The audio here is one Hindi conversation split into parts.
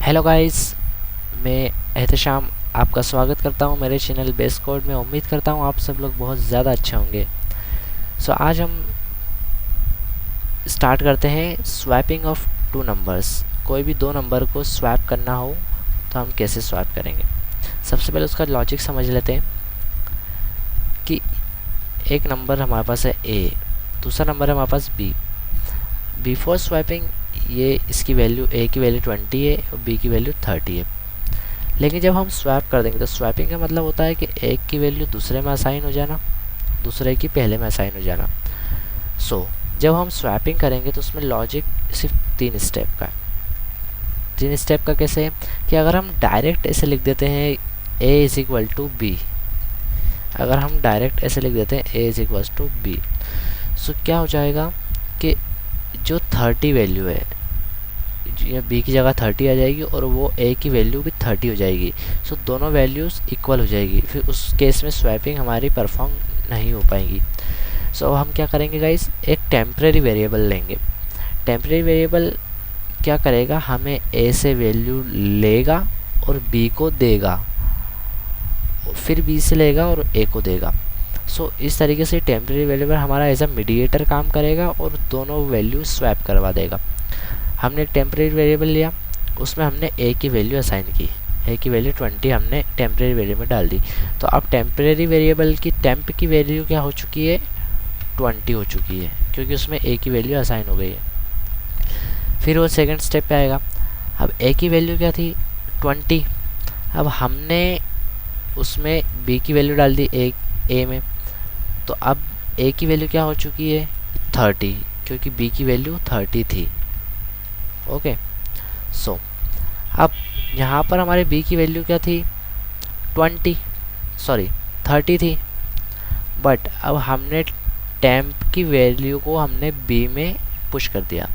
हेलो गाइस, मैं एहतशाम आपका स्वागत करता हूं मेरे चैनल बेस कोड में। उम्मीद करता हूं आप सब लोग बहुत ज़्यादा अच्छे होंगे। आज हम स्टार्ट करते हैं स्वैपिंग ऑफ टू नंबर्स। कोई भी दो नंबर को स्वैप करना हो तो हम कैसे स्वैप करेंगे। सबसे पहले उसका लॉजिक समझ लेते हैं कि एक नंबर हमारे पास है ए, दूसरा नंबर है हमारे पास बी। बिफोर स्वैपिंग ये इसकी वैल्यू ए की वैल्यू 20 है और बी की वैल्यू 30 है। लेकिन जब हम स्वैप कर देंगे तो स्वैपिंग का मतलब होता है कि एक की वैल्यू दूसरे में असाइन हो जाना, दूसरे की पहले में असाइन हो जाना। जब हम स्वैपिंग करेंगे तो उसमें लॉजिक सिर्फ 3 स्टेप का है। 3 स्टेप का कैसे है कि अगर हम डायरेक्ट ऐसे लिख देते हैं ए इज इक्वल टू बी, अगर हम डायरेक्ट ऐसे लिख देते हैं ए इज इक्वल टू बी, क्या हो जाएगा कि जो 30 वैल्यू है बी की जगह 30 आ जाएगी और वो ए की वैल्यू भी 30 हो जाएगी। दोनों वैल्यूज़ इक्वल हो जाएगी। फिर उस केस में स्वैपिंग हमारी परफॉर्म नहीं हो पाएगी। हम क्या करेंगे गाइस, एक टेम्परेरी वेरिएबल लेंगे। टेम्परेरी वेरिएबल क्या करेगा, हमें ए से वैल्यू लेगा और बी को देगा, फिर बी से लेगा और ए को देगा। इस तरीके से टेम्परेरी वेरिएबल हमारा एज अ मीडिएटर काम करेगा और दोनों वैल्यू स्वैप करवा देगा। हमने एक टेम्परेरी वेरिएबल लिया, उसमें हमने ए की वैल्यू असाइन की, ए की वैल्यू 20 हमने टेम्परेरी वेरिएबल में डाल दी। तो अब टेम्परेरी वेरिएबल की टेम्प की वैल्यू क्या हो चुकी है, 20 हो चुकी है, क्योंकि उसमें ए की वैल्यू असाइन हो गई है। फिर वो सेकंड स्टेप पे आएगा। अब ए की वैल्यू क्या थी, 20। अब हमने उसमें बी की वैल्यू डाल दी ए में, तो अब ए की वैल्यू क्या हो चुकी है, 30, क्योंकि बी की वैल्यू 30 थी। ओके, अब यहाँ पर हमारे b की वैल्यू क्या थी, 30 थी। बट अब हमने टेम्प की वैल्यू को हमने b में पुश कर दिया,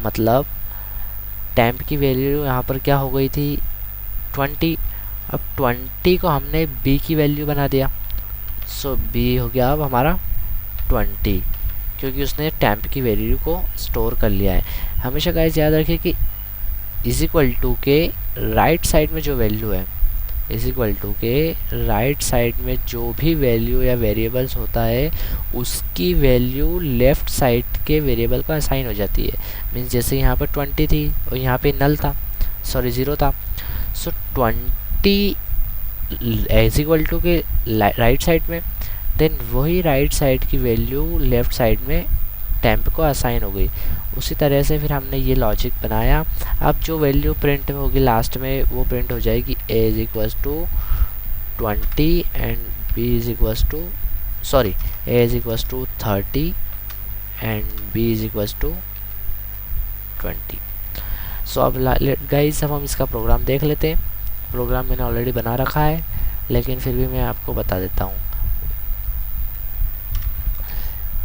मतलब टेम्प की वैल्यू यहाँ पर क्या हो गई थी, 20। अब 20 को हमने b की वैल्यू बना दिया। b हो गया अब हमारा 20, क्योंकि उसने टेम्प की वैल्यू को स्टोर कर लिया है। हमेशा गाइस याद रखिए कि इज इक्वल टू के राइट साइड में जो वैल्यू है, इज इक्वल टू के राइट साइड में जो भी वैल्यू या वेरिएबल्स होता है उसकी वैल्यू लेफ़्ट साइड के वेरिएबल को असाइन हो जाती है। मीन्स जैसे यहाँ पर 20 थी और यहाँ पे नल था, 0 था। 20 इज इक्वल टू के राइट साइड में, देन वही राइट साइड की वैल्यू लेफ़्ट साइड में टेम्प को असाइन हो गई। उसी तरह से फिर हमने ये लॉजिक बनाया। अब जो वैल्यू प्रिंट में होगी लास्ट में वो प्रिंट हो जाएगी A is equals to 20 and B is equals to A is equals to 30 and B is equals to 20। अब गाइस अब हम इसका प्रोग्राम देख लेते हैं। प्रोग्राम मैंने ऑलरेडी बना रखा है, लेकिन फिर भी मैं आपको बता देता हूँ।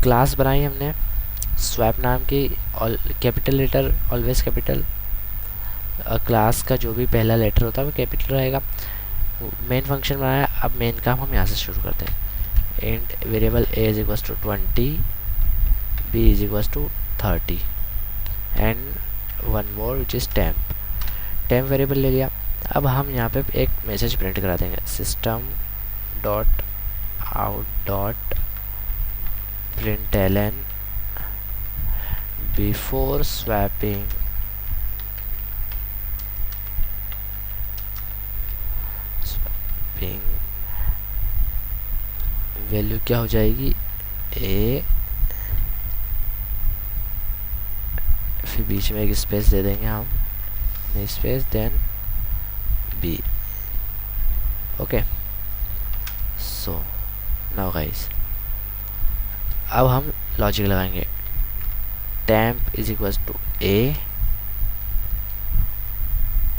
क्लास बनाई हमने स्वैप नाम की, capital letter always capital, class का जो भी पहला लेटर होता है वो कैपिटल रहेगा। मेन फंक्शन बनाया। अब मेन काम हम यहाँ से शुरू करते हैं। Int variable A is equals to 20, B is equals to 30 and one more which is temp variable ले लिया। अब हम यहाँ पे एक मैसेज प्रिंट करा देंगे, system dot out dot println before swapping value क्या हो जाएगी, ए, फिर बीच में एक स्पेस दे देंगे हम, space then B. Okay, now guys अब हम लॉजिक लगाएंगे। Temp is equals to A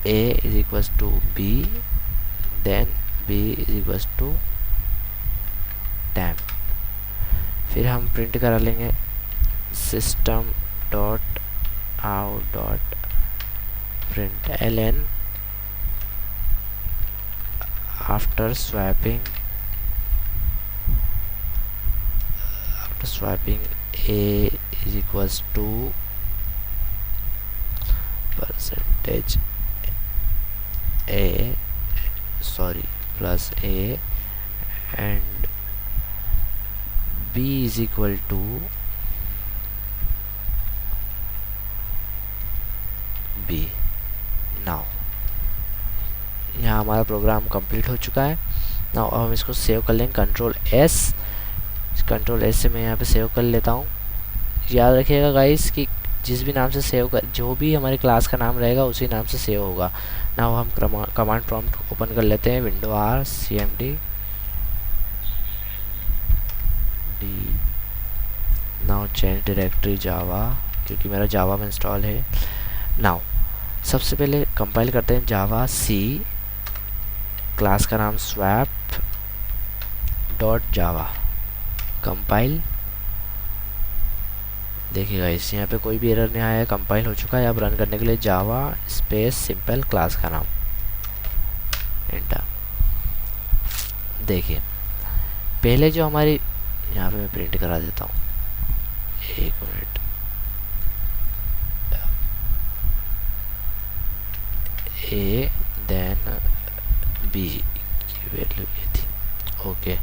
is equals to B, then B is equals to temp. फिर हम प्रिंट करा लेंगे system dot out dot println after swapping a is equals to percentage A sorry plus A and B is equal to B. Now यहाँ हमारा प्रोग्राम कंप्लीट हो चुका है। नाउ अब हम इसको सेव कर लेंगे कंट्रोल एस से मैं यहाँ पे सेव कर लेता हूँ। याद रखिएगा गाइस कि जिस भी नाम से सेव कर, जो भी हमारे क्लास का नाम रहेगा उसी नाम से सेव होगा। नाउ हम कमांड प्रॉम्प्ट ओपन कर लेते हैं, window R cmd D. Now change directory Java, क्योंकि मेरा जावा में इंस्टॉल है। नाउ सबसे पहले कंपाइल करते हैं जावा सी, क्लास का नाम स्वैप डॉट जावा, कंपाइल। देखिएगा इस यहाँ पे कोई भी एरर नहीं आया है, कंपाइल हो चुका है। अब रन करने के लिए जावा स्पेस सिंपल क्लास का नाम, एंटर। देखिए पहले जो हमारी यहाँ पे मैं प्रिंट करा देता हूँ, एक मिनट, ए देन बी की वैल्यू ये थी। ओके,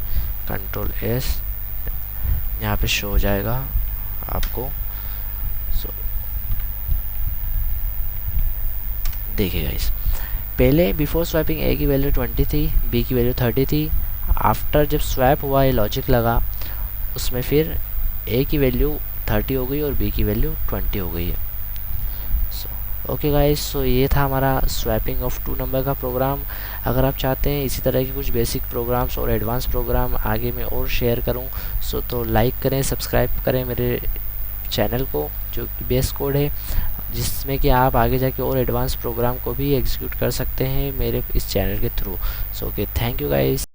कंट्रोल एस, यहाँ पे शो हो जाएगा आपको। सो देखिएगा इस पहले बिफोर स्वैपिंग ए की वैल्यू 20 थी, बी की वैल्यू 30 थी। आफ्टर जब स्वैप हुआ, ये लॉजिक लगा, उसमें फिर ए की वैल्यू 30 हो गई और बी की वैल्यू 20 हो गई है। ओके गाइस, सो ये था हमारा स्वैपिंग ऑफ 2 नंबर का प्रोग्राम। अगर आप चाहते हैं इसी तरह के कुछ बेसिक प्रोग्राम्स और एडवांस प्रोग्राम आगे मैं और शेयर करूं, सो तो लाइक करें, सब्सक्राइब करें मेरे चैनल को, जो कि बेस कोड है, जिसमें कि आप आगे जाके और एडवांस प्रोग्राम को भी एग्जीक्यूट कर सकते हैं मेरे इस चैनल के through. So okay, thank you guys.